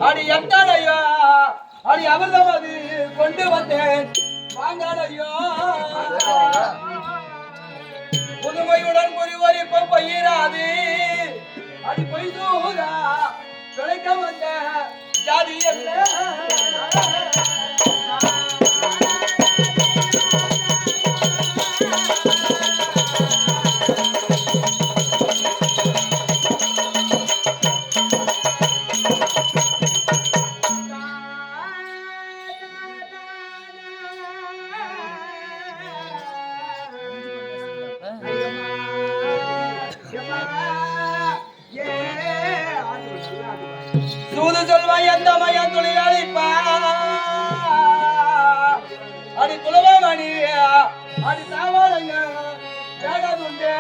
அடி எட்டாலையோ அடி அமிர்தமது கொண்டு வந்தேன் வாங்காலையோ புதுமையுடன் புரிவரி பயிராது அடி பொய்தூதா பிழைக்க வந்த ஜாதி அல்ல சூது சொல்வாய் அந்த மையம் தொழிலாளிப்பா அடி குலவாமணி அடி தாவாளங்க கேடதுண்டே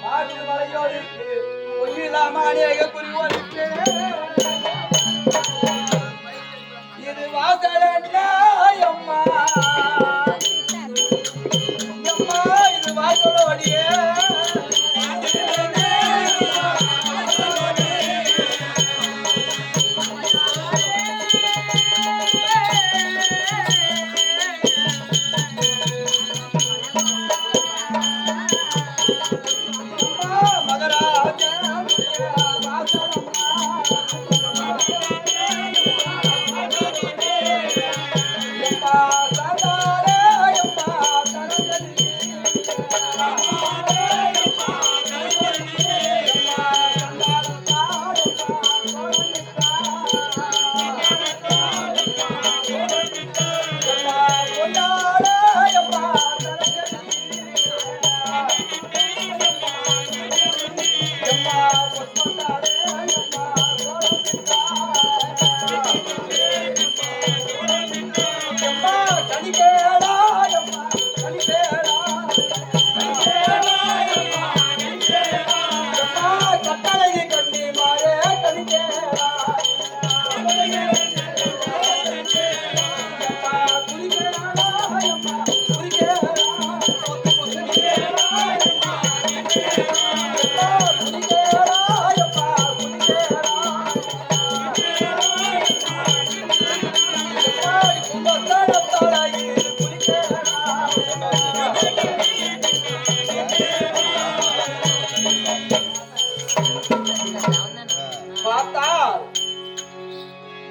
பாட்டு மலையோடு பொய்யில்லாம அநேக குறிவருக்கு இது வாசல் அம்மா இது வாசல வழியே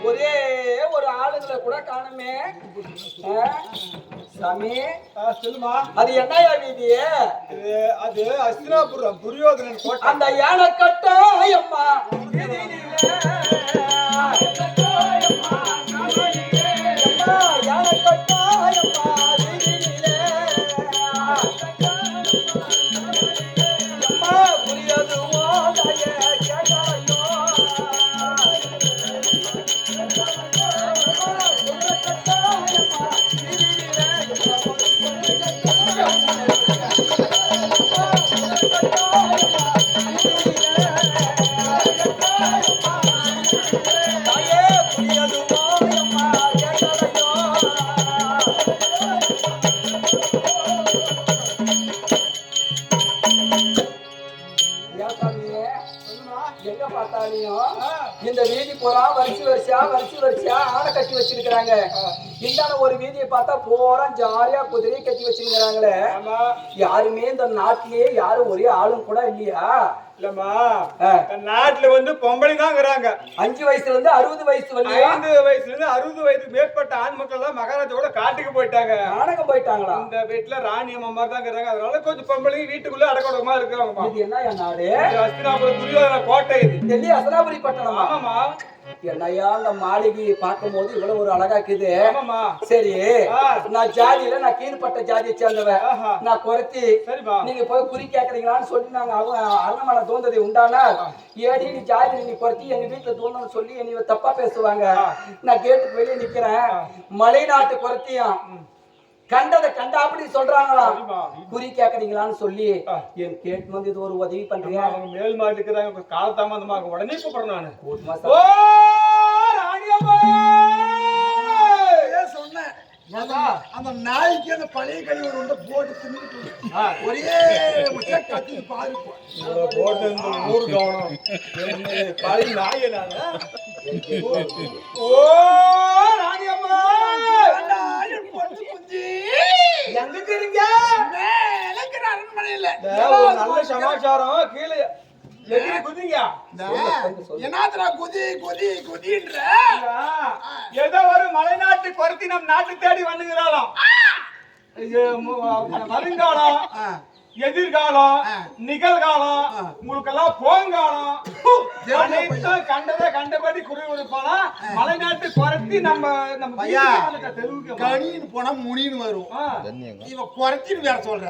ஒரே ஒரு ஆளுங்களை கூட காணுமே சாமி சொல்லுமா அது என்னையா வீதி அது அஸ்தினாபுரம் துரியோதனன் கோட்டை அந்த யானை கட்ட அம்மா யானை கட்ட இந்த வீதி பூரா வரிசையா ஆளை கட்டி வச்சிருக்கிறாங்க. இந்தான ஒரு வீதியை பார்த்தா பூரா ஜாலியா குதிரையை கட்டி வச்சிருக்கிறாங்களே. யாருமே இந்த நாட்டிலேயே யாரும் ஒரே ஆளும் கூட இல்லையா? இல்லம்மா, நாட்டுல வந்து பொம்பளை தான் இருக்கிறாங்க. 5 வயசுல இருந்து 60 வயசு வரையும் 5 வயசுல இருந்து 60 வயதுக்கு மேற்பட்ட ஆண் மக்கள் தான் மகாராஜாவோட காட்டுக்கு போயிட்டாங்க. நாடகம் போயிட்டாங்களா? இந்த வீட்டுல ராணி அம்மா மாதிரி தான் இருக்கிறாங்க. அதனால கொஞ்சம் பொம்பளைங்க வீட்டுக்குள்ள அடக்கடமா இருக்கிறாங்கம்மா. இது என்ன நாடு? அஸ்தினாபுரம் துரியோதன கோட்டை இது. டெல்லி அஸ்தினாபுரி பட்டணமா? ஆமாமா. என்னையா அந்த மாளிகையை பார்க்கும் போது இவ்வளவு ஒரு அழகா இருக்குது. ஆமாமா. சரி, நான் ஜாதியில நான் கீழ்பட்ட ஜாதியை சேர்ந்தவன். நான் குறைச்சி நீங்க போய் குறி கேக்குறீங்களான்னு சொல்லி நாங்க அவங்க அரணமலை தோந்ததை உண்டானா ஏடி நீ ஜாதி நீ குறைச்சி எங்க வீட்டுல தோந்தன்னு சொல்லி என்னை தப்பா பேசுவாங்க. நான் கேட்டுக்கு வெளியே நிக்கிறேன். மலைநாட்டு குறைத்தியும் கண்டதை கண்டா அப்படி சொல்றாங்களாம். குறி கேக்குறீங்களான்னு சொல்லி என் கேட்டு வந்து இது ஒரு உதவி பண்றீங்க. அவங்க மேல் மாட்டுக்குறாங்க காலதாமதமாக உடனே கூப்பிடுறேன் நானு. சொன்னேன் அந்த நாய்க்கு அந்த பழைய கழி ஒரு உண்டை போட்டு தின்னுட்டு ஒரே கத்தி பாரு போட்டு ஊரு கவனம் பழைய நாய ஓ ராணியம்மா எங்க இருக்கிறீங்க? அரண்மனையில நல்ல சமாச்சாரம். கீழே குதிங்க. என்னத்துல குதி குதி குதின்ற ஏதோ ஒரு மலைநாட்டு குறைத்தி நம் நாட்டு தேடி வந்துகிறாளாம். வருங்காலம், எதிர்காலம், நிகழ்காலம், உங்களுக்கு எல்லாம் போங்காலம் அனைத்தும் கண்டதை கண்டபடி குறிப்பிடுப்பானா. மலைநாட்டு குறைத்தி நம்ம தெருவுக்கு கணின்னு போனா முனின்னு வரும். இவ குறைச்சின்னு வேற சொல்ற.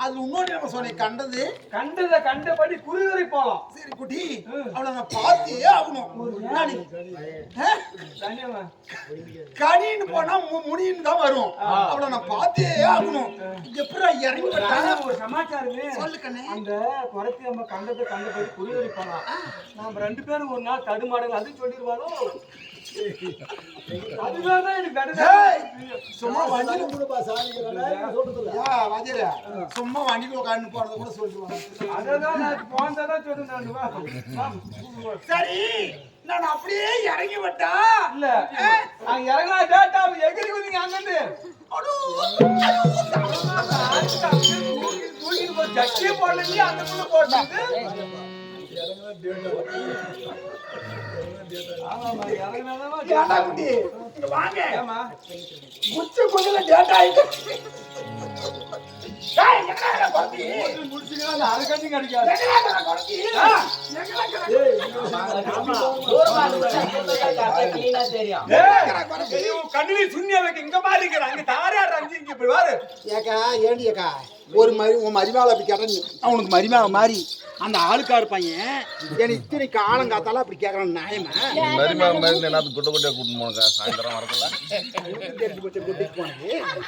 அது இன்னொரு நம்ம சொன்ன கண்டதை கண்டபடி குறிவுரை போலாம். சரி குட்டி அவளை நான் பார்த்தே ஆகணும். கணின்னு போனா முனின்னு தான் வரும். அவளை நான் பார்த்தே ஆகணும். எப்படா இறங்கி ஒரு சமாச்சாரமே சொல்லு கண்ணே. அந்த குறைச்சி நம்ம கண்டதை கண்டபடி குறிவுரை போலாம். நாம 2 பேரும் ஒரு நாள் தடுமாடல் அது சொல்லிடுவாரோ. அதுதான் எனக்கு சும்மா வண்டியில கூடப்பா சாமி சும்மா வண்டியில உட்காந்து போறத கூட சொல்லிடுவாங்க. அதான் நான் போனதான் சொல்லுங்க. சரி நான் அப்படியே இறங்கி விட்டா இல்ல அங்க இறங்கினா டேட்டா எகிரி குதிங்க அங்கிருந்து ஜட்டியை போடல அந்த போட்டாங்க. கண்ணிலே சுண்ணியா வைக்க இங்க மாதிரி இருக்கிறாங்க தாராடு அஞ்சு இங்க போய் வாரு. ஏக்கா ஏண்டி ஏக்கா ஒரு மாதிரி உன் மரிமாவை அப்படி கேட்டேன். அவனுக்கு மரிமாவை மாதிரி அந்த ஆளுக்காடு பையன் எனக்கு இத்தனை காலம் காத்தாலும் அப்படி கேட்கறான். நியாயமா மரிமாவை மாதிரி எல்லாத்துக்கும் குட்டை குட்டையா கூட்டிட்டு போனக்கா சாயந்தரம் வரக்குள்ள தெரிஞ்சு போச்சு கூட்டிட்டு போனது.